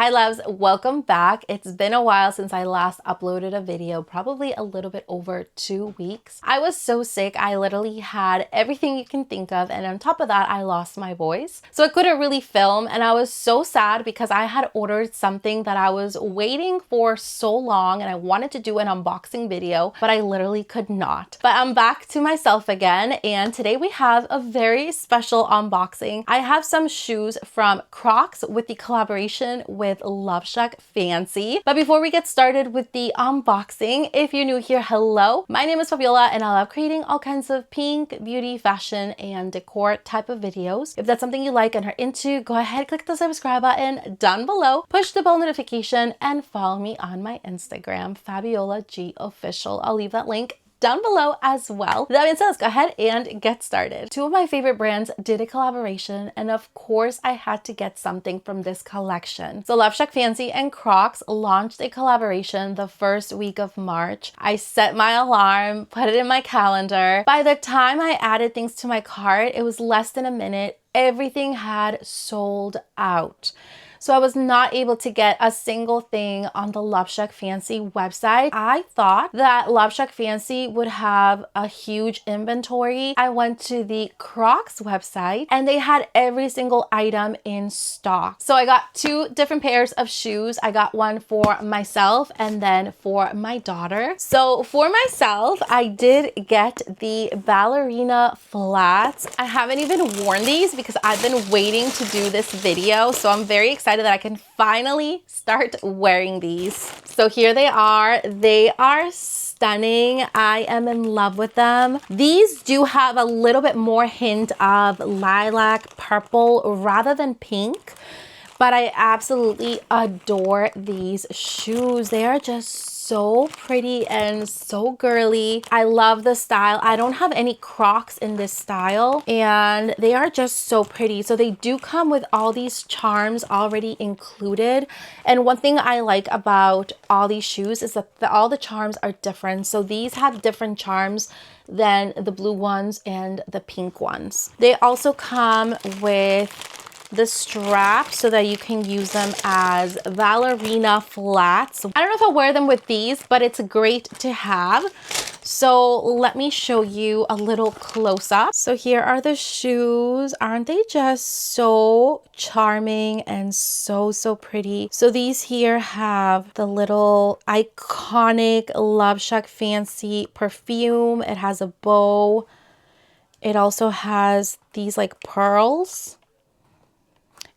Hi loves, welcome back. It's been a while since I last uploaded a video, probably a little bit over 2 weeks. I was so sick, I literally had everything you can think of, and on top of that, I lost my voice. So I couldn't really film, and I was so sad because I had ordered something that I was waiting for so long, and I wanted to do an unboxing video, but I literally could not. But I'm back to myself again, and today we have a very special unboxing. I have some shoes from Crocs with the collaboration with LoveShackFancy. But before we get started with the unboxing, if you're new here, hello. My name is Fabiola and I love creating all kinds of pink, beauty, fashion, and decor type of videos. If that's something you like and are into, go ahead, click the subscribe button down below, push the bell notification, and follow me on my Instagram, FABIOLAGOFFICIAL. I'll leave that link down below as well. That being said, let's go ahead and get started. Two of my favorite brands did a collaboration, and of course I had to get something from this collection. So LoveShackFancy and Crocs launched a collaboration the first week of March. I set my alarm, put it in my calendar. By the time I added things to my cart, it was less than a minute. Everything had sold out. So I was not able to get a single thing on the LoveShackFancy website. I thought that LoveShackFancy would have a huge inventory. I went to the Crocs website and they had every single item in stock. So I got two different pairs of shoes. I got one for myself and then for my daughter. So for myself, I did get the Ballerina flats. I haven't even worn these because I've been waiting to do this video. So I'm very excited that I can finally start wearing these. So here they are. They are stunning. I am in love with them. These do have a little bit more hint of lilac purple rather than pink, but I absolutely adore these shoes. They are just so pretty and so girly. I love the style. I don't have any Crocs in this style and they are just so pretty. So they do come with all these charms already included. And one thing I like about all these shoes is that all the charms are different. So these have different charms than the blue ones and the pink ones. They also come with the strap so that you can use them as ballerina flats. I don't know if I'll wear them with these, but it's great to have. So let me show you a little close up. So here are the shoes. Aren't they just so charming and so pretty? So these here have the little iconic LoveShackFancy perfume. It has a bow. It also has these like pearls.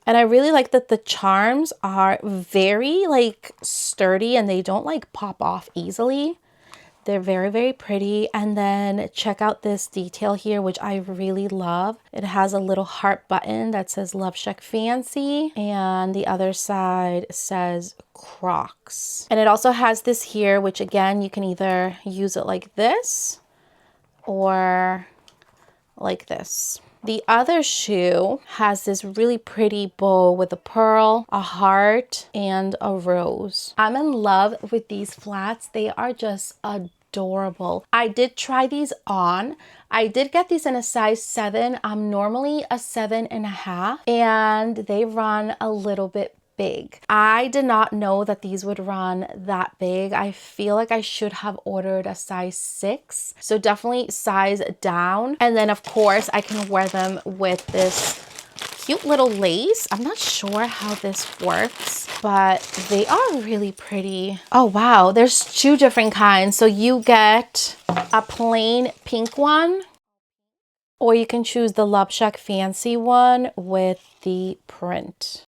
And I really like that the charms are very like sturdy and they don't like pop off easily. They're very pretty. And then check out this detail here, which I really love. It has a little heart button that says LoveShackFancy, and the other side says Crocs. And it also has this here, which again, you can either use it like this or like this. The other shoe has this really pretty bow with a pearl, a heart, and a rose. I'm in love with these flats. They are just adorable. I did try these on. I did get these in a size 7. I'm normally a 7.5, and they run a little bit big. I did not know that these would run that big. I feel like I should have ordered a size 6. So definitely size down. And then of course I can wear them with this cute little lace. I'm not sure how this works, but they are really pretty. Oh wow, there's 2 different kinds. So you get a plain pink one, or you can choose the LoveShackFancy one with the print.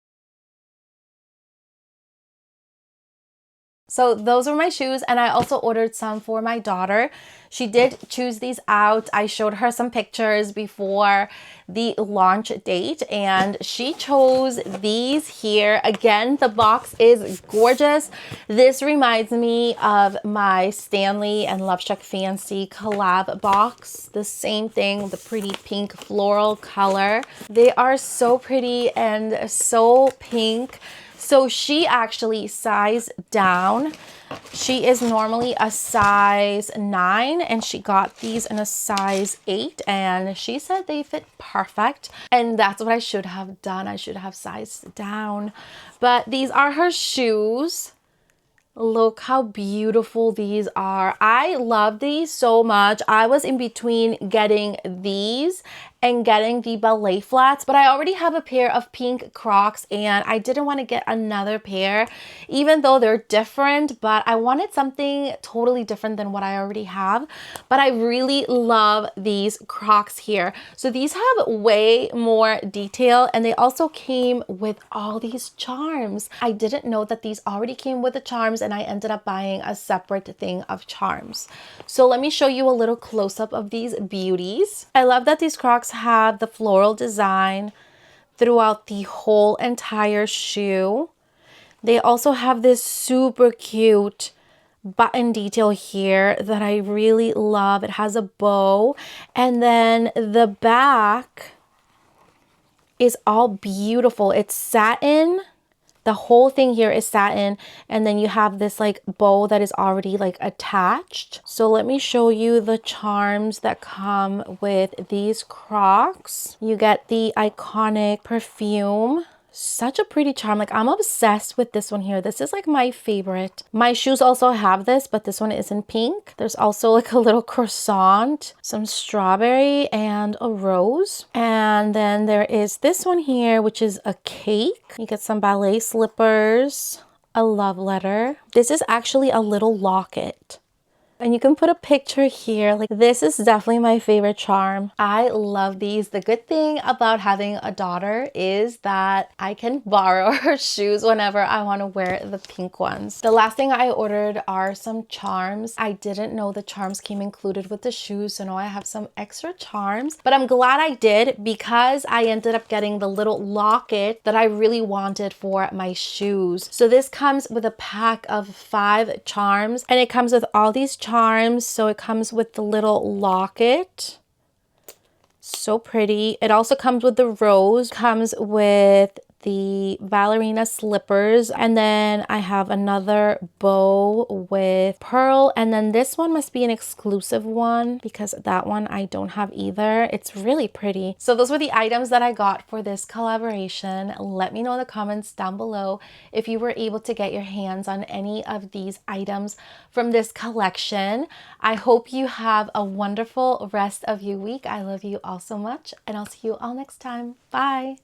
So those were my shoes, and I also ordered some for my daughter. She did choose these out. I showed her some pictures before the launch date, and she chose these here. Again, the box is gorgeous. This reminds me of my Stanley and LoveShackFancy collab box. The same thing, the pretty pink floral color. They are so pretty and so pink. So she actually sized down. She is normally a size 9 and she got these in a size 8 and she said they fit perfect. And that's what I should have done. I should have sized down. But these are her shoes. Look how beautiful these are. I love these so much. I was in between getting these and getting the ballet flats, but I already have a pair of pink Crocs and I didn't want to get another pair, even though they're different, but I wanted something totally different than what I already have. But I really love these Crocs here. So these have way more detail and they also came with all these charms. I didn't know that these already came with the charms and I ended up buying a separate thing of charms. So let me show you a little close-up of these beauties. I love that these Crocs have the floral design throughout the whole entire shoe. They also have this super cute button detail here that I really love. It has a bow and then the back is all beautiful. It's satin. The whole thing here is satin and then you have this like bow that is already like attached. So let me show you the charms that come with these Crocs. You get the iconic perfume. Such a pretty charm. Like I'm obsessed with this one here. This is like my favorite. My shoes also have this, but this one is in pink. There's also like a little croissant, some strawberry and a rose. And then there is this one here, which is a cake. You get some ballet slippers, a love letter. This is actually a little locket. And you can put a picture here. Like this is definitely my favorite charm. I love these. The good thing about having a daughter is that I can borrow her shoes whenever I want to wear the pink ones. The last thing I ordered are some charms. I didn't know the charms came included with the shoes, so now I have some extra charms. But I'm glad I did because I ended up getting the little locket that I really wanted for my shoes. So this comes with a pack of 5 charms and it comes with all these charms. So it comes with the little locket. So pretty. It also comes with the rose, comes with the ballerina slippers, and then I have another bow with pearl, and then this one must be an exclusive one because that one I don't have either. It's really pretty. So those were the items that I got for this collaboration. Let me know in the comments down below if you were able to get your hands on any of these items from this collection. I hope you have a wonderful rest of your week. I love you all so much and I'll see you all next time. Bye.